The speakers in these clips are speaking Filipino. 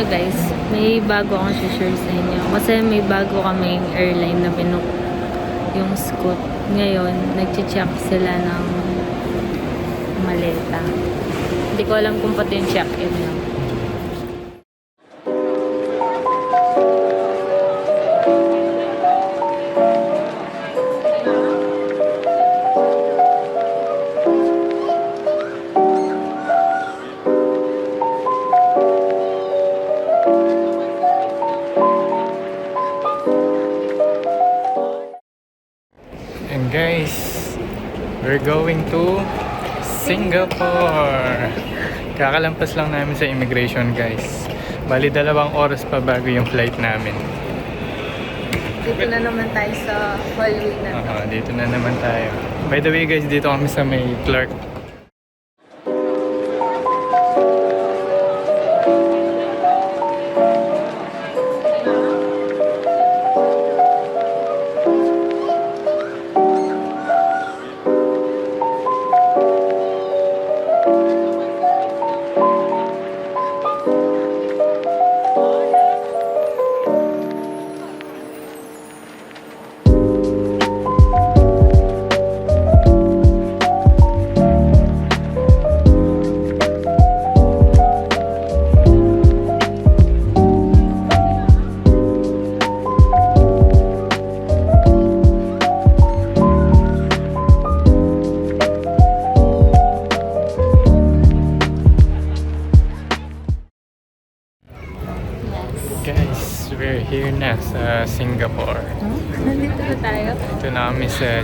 guys, may bago akong share sa inyo. Kasi may bago kaming airline na binook, yung Scoot. Ngayon, nag-check sila ng maleta. Hindi ko alam kung pati yung check-in na. And guys, we're going to Singapore. Kakalampas lang namin sa immigration, guys. Bali 2 oras pa bago yung flight namin. Dito na naman tayo sa hallway na to. Dito na naman tayo. By the way guys, dito kami sa may Clark. Guys, we're here na sa Singapore. Nandito na tayo. Ito na kami sa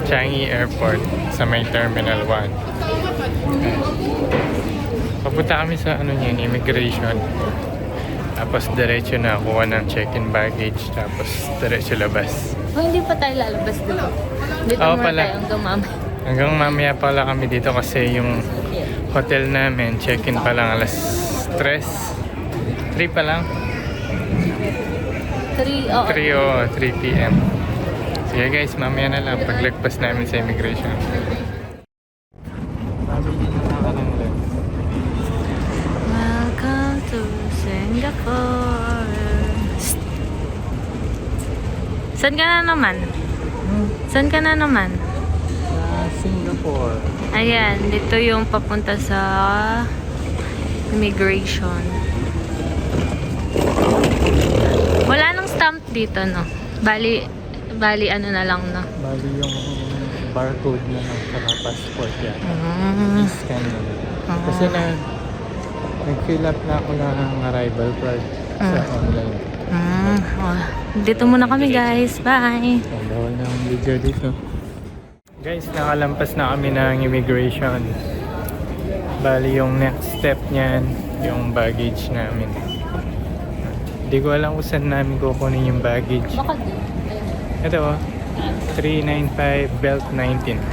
Changi Airport sa may Terminal 1. Papunta kami sa immigration. Tapos diretso na kuha ng check-in baggage. Tapos diretso labas. Hindi pa tayo lalabas dito. Dito muna pala. tayo hanggang mamaya. Hanggang mamaya pala kami dito kasi yung hotel namin check-in pa lang alas 3 pa lang. 3 p.m. Sige guys, mamaya na lang paglagpas namin sa immigration. Welcome to Singapore. Saan ka na naman? Saan ka na naman? Singapore. Ayan, dito yung papunta sa immigration. Wala nang stamp dito, no? Bali ano na lang, no? Bali yung barcode na ng passport yan. I-scan na. Kasi nag-fill up na ako ng arrival card sa online. Dito muna kami, guys. Bye! Bawal na ang video dito. Guys, nakalampas na kami ng immigration. Bali yung next step niyan, yung baggage namin. Hindi ko alam kung saan namin kukunin yung baggage. Baka din. Ito 395 belt 19.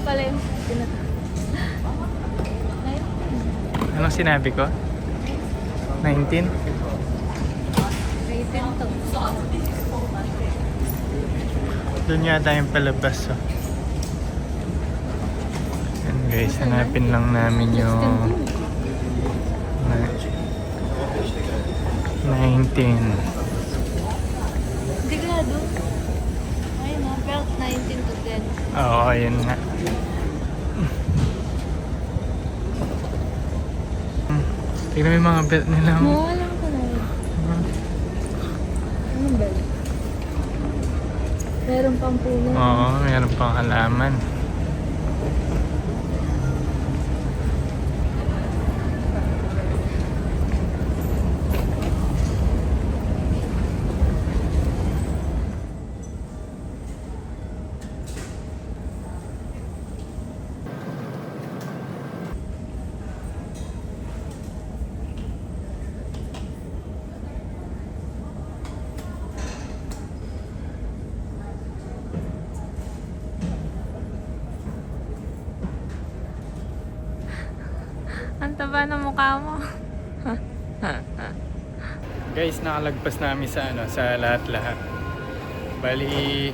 Pala yung Anong sinabi ko? 19? 18 to. Doon yata yung palabas. And guys, hanapin lang namin yung 19. Digado. Ayun na, belt 19 to 10. Oo, ayun nga. Tignan mo yung mga belt nila. Alam ko na yun. Anong belt? Meron pang puno. Oo, meron pang halaman. Ang taba ng mukha mo. Guys, nakalagpas namin sa sa lahat-lahat. Bali,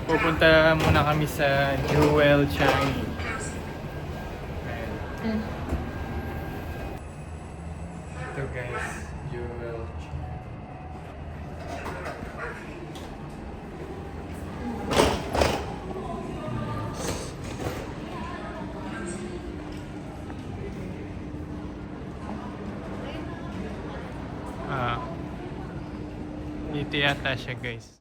pupunta muna kami sa Jewel Changi. Ayan. Ito guys, Jewel Changi. Dito yata siya guys.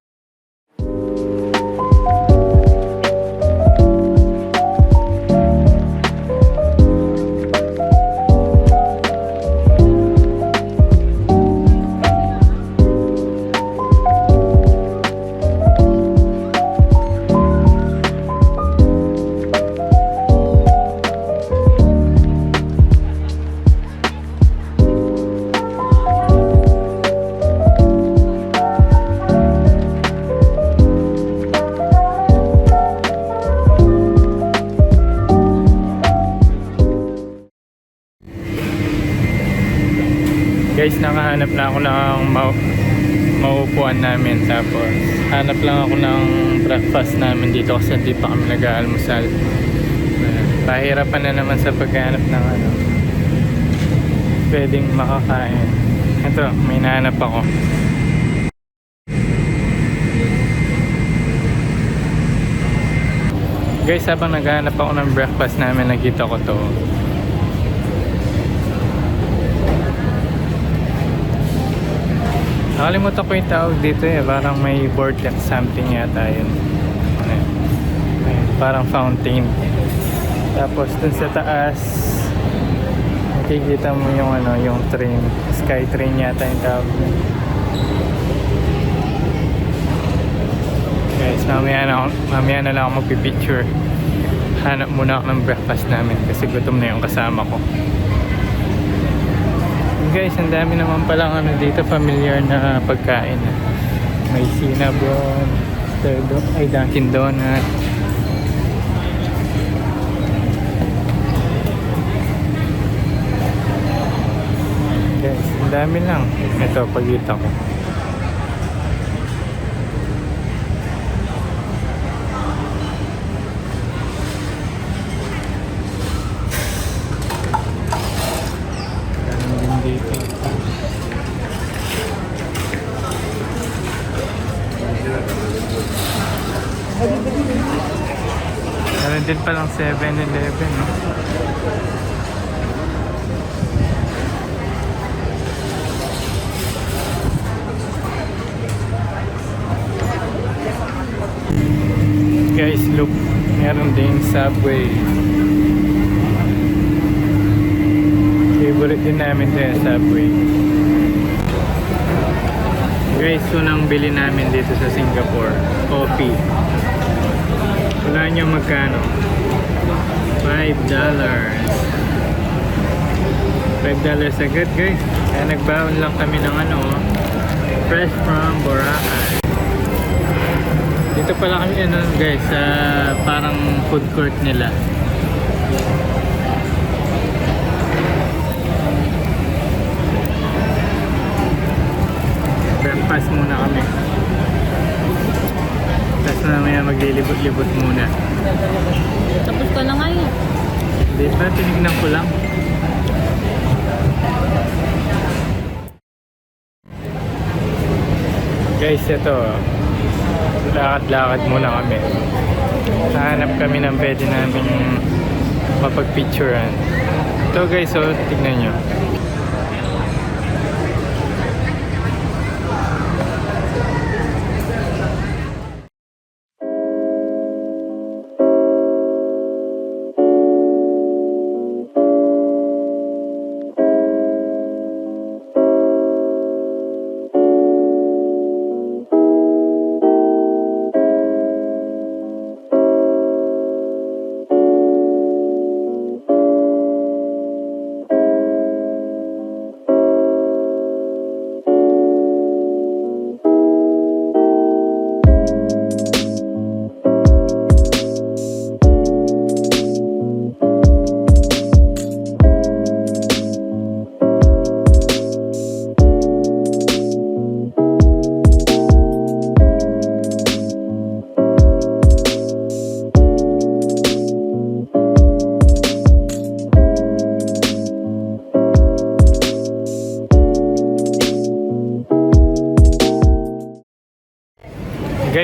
Guys, nakahanap na ako ng maupuan namin. Tapos, hanap lang ako ng breakfast namin dito kasi hindi pa kami nag-aalmusal. Pahirapan na naman sa paghanap ng pwedeng makakain. Ito, may nahanap ako. Guys, habang naghahanap ako ng breakfast namin, nakita ko to. Nakalimutan ko yung tawag dito eh. Parang may vortex something yata yun. Ayan, parang fountain. Tapos dun sa taas, makikita mo yung yung train. Sky train yata yung tawag yun. Guys, mamaya na lang ako magpipicture. Hanap muna ako ng breakfast namin kasi gutom na yung kasama ko. Guys, ang dami naman palang dito familiar na pagkain. May Cinnabon, Dunkin Donut. Guys, ang dami lang. Ito, pagkita ko. Meron din palang 7-Eleven, no? Guys, look, meron din Subway. Favorite din namin din Subway. Guys, unang bili namin dito sa Singapore, coffee. Wala nyo magkano? $5. $5 agad guys. Kaya nagbaon lang kami ng fresh from Boracay. Dito pala kami guys, sa parang food court nila. Breakfast muna kami. Tapos mamaya maglilibot-libot muna. Tapos ka na ngayon. Hindi pa, tinignan ko lang. Guys, ito. Lakad-lakad muna kami. Hanap kami ng pwede namin mapagpicturean. Ito guys, tignan nyo.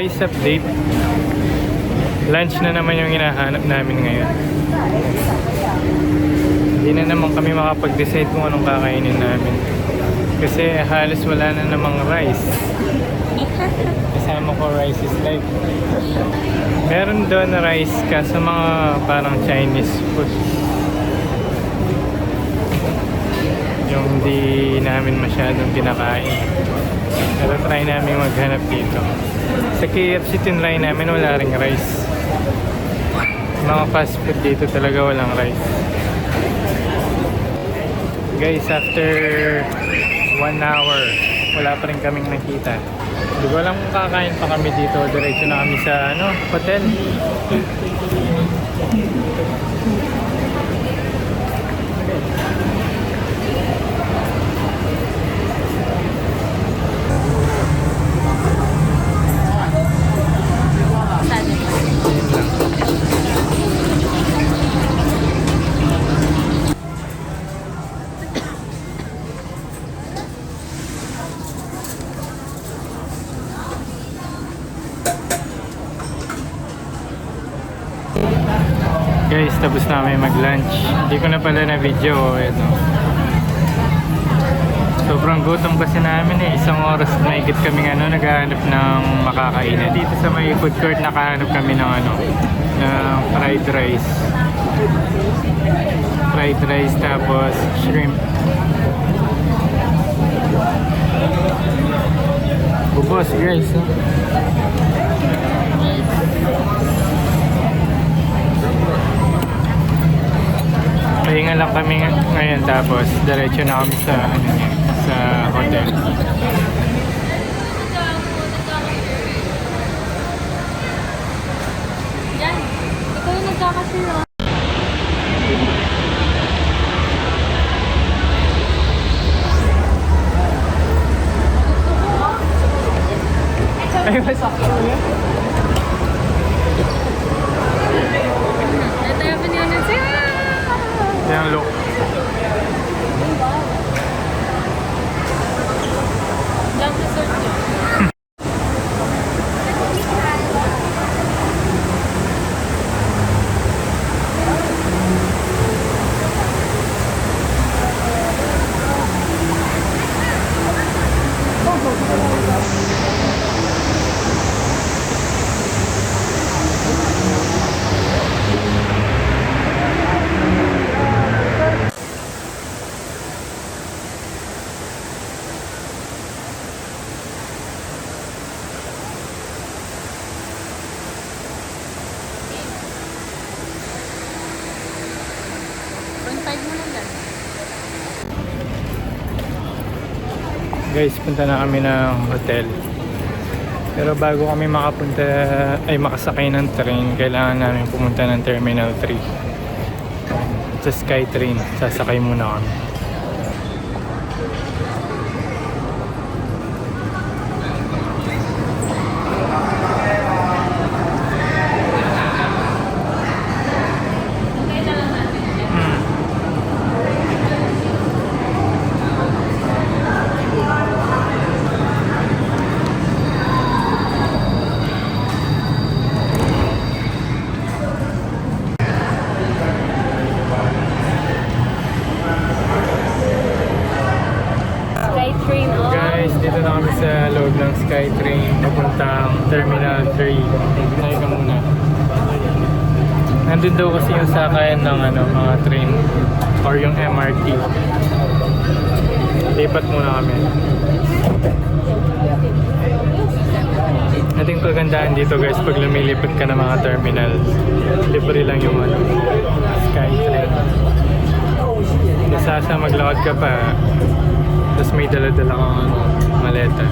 Guys, update. Lunch na naman yung hinahanap namin ngayon. Hindi na naman kami makapag-decide kung anong kakainin namin. Kasi halos wala na namang rice. Kasama ko rice is life. Meron doon na rice ka sa mga parang Chinese food. Yung hindi namin masyadong pinakain. Pero try namin maghanap dito. Sa KFC tinry namin wala ring rice. Mga fast food dito talaga walang rice. Guys, after 1 hour, wala pa rin kaming nakita. Hindi ko alam kung kakain pa kami dito. Diretso na kami sa hotel. Guys, tapos na kami mag-lunch. Hindi ko na pala na video. Ito. Sobrang gutom kasi namin eh. 1 oras na higit kaming naghahanap ng makakainan. Dito sa may food court nakahanap kami ng ng fried rice. Fried rice tapos shrimp. Bubos guys. Pahinga lang kami ngayon tapos diretso na kami sa sa hotel. Yan. Ikaw yung nagkakasira. Ay, masakit niya. Ito yung pinyanan siya. Yung look. Lang resort nyo. Guys, punta na kami ng hotel. Pero bago kami makasakay ng train, kailangan namin pumunta ng Terminal 3. Sa SkyTrain, sasakay muna kami. Skytrain on. Guys, dito na kami sa loob ng SkyTrain papuntang Terminal 3. Tayo ka muna. Nandun daw kasi yung sakayan ng mga train or yung MRT. Lipat muna kami. Ating pagandaan dito guys, pag lumilipat ka ng mga terminal, libre lang yung SkyTrain. Nasasa maglakad ka pa, tapos may dala-dala kang maleta.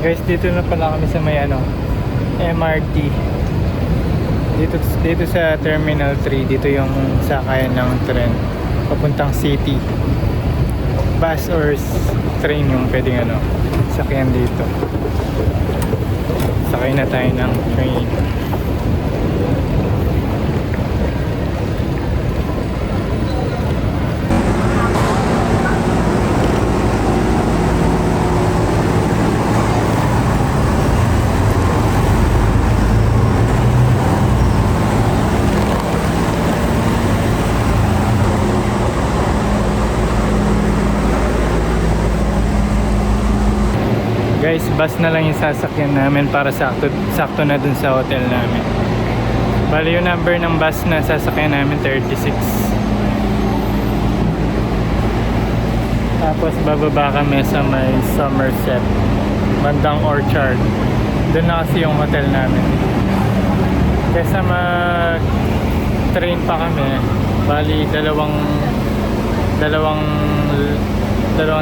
Guys, dito na pala kami sa may ano, MRT. Dito sa Terminal 3, dito yung sakayan ng tren papuntang city. Bus or train yung pwedeng ano, sakyan dito. Sakay na tayo ng train. Guys, bus na lang yung sasakyan namin para sakto na dun sa hotel namin. Bali yung number ng bus na sasakyan namin 36. Tapos bababa kami sa may Somerset, bandang Orchard. Doon na kasi yung hotel namin. Kesa mag-train pa kami, bali dalawang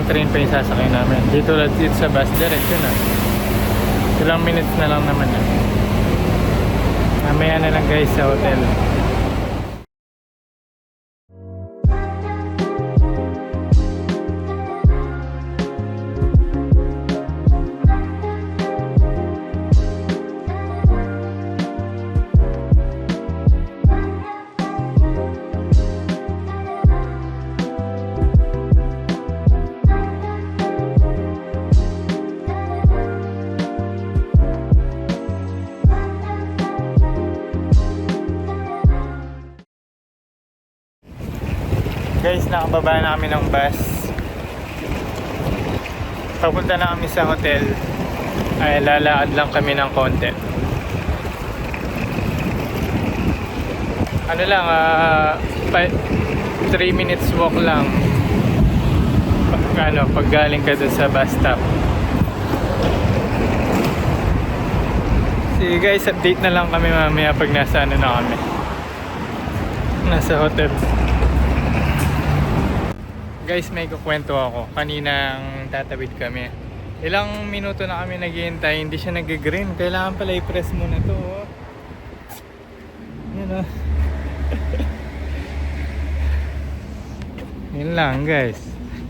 train pa yung sasakay namin. Dito sa bus, diretso na. Ilang minutes na lang naman yan. Mamaya na lang guys sa hotel. Guys, nakababa na kami ng bus. Papunta na kami sa hotel. Ay, lalakad lang kami ng konti. Ano lang, 3 minutes walk lang. Pag galing ka dun sa bus stop. Sige guys, update na lang kami mamaya pag nasa na kami. Nasa hotel. Guys, may kukwento ako. Kaninang tatawid kami. Ilang minuto na kami naghihintay, hindi siya nag-green. Kailangan pala i-press muna to. Oh. Yan o. Yun lang guys.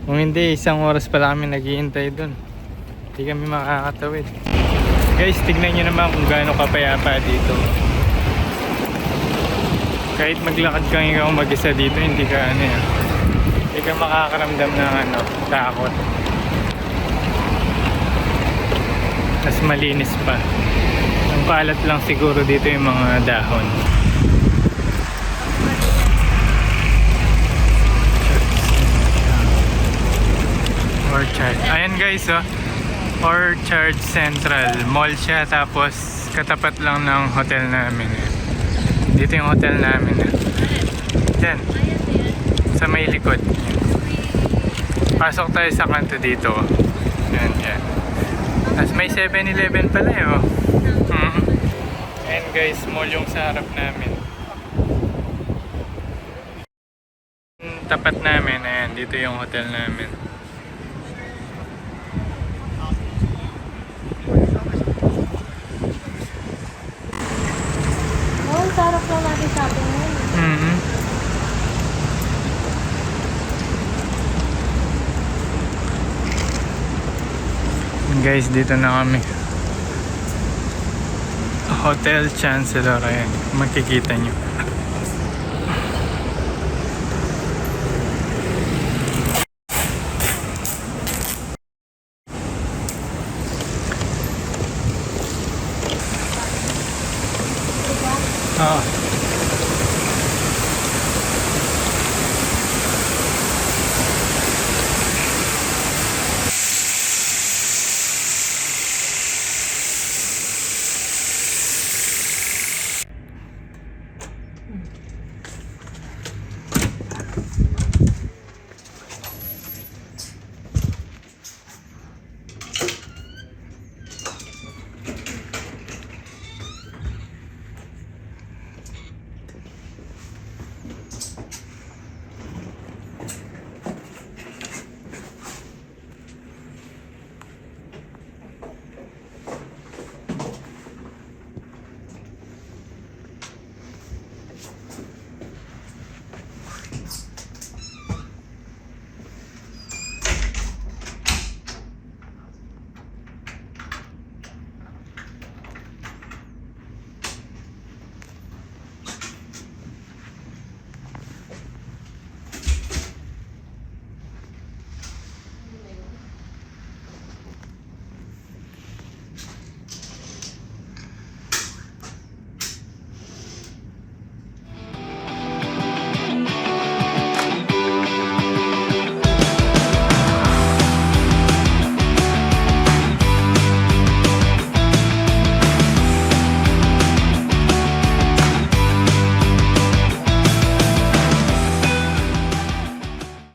Kung hindi, 1 oras pala kami naghihintay dun. Hindi kami makakatawid. Guys, tignan nyo naman kung gaano kapayapa dito. Kahit maglakad kang ikaw mag-isa dito, hindi ka hindi ka makakaramdam ng takot. Mas malinis pa. Ang paalat lang siguro dito yung mga dahon. Orchard. Ayan guys, oh. Orchard Central. Mall siya, tapos katapat lang ng hotel namin. Dito yung hotel namin. Diyan. Sa may likod. Pasok tayo sa kanto dito. Yan. Tapos may 7-Eleven pala oh. And guys, mall yung sa harap namin. Tapat namin, ayan, dito yung hotel namin. Oh, sarap lang natin sabi mo. Guys, dito na kami. Hotel Chancellor, ayan. Makikita nyo.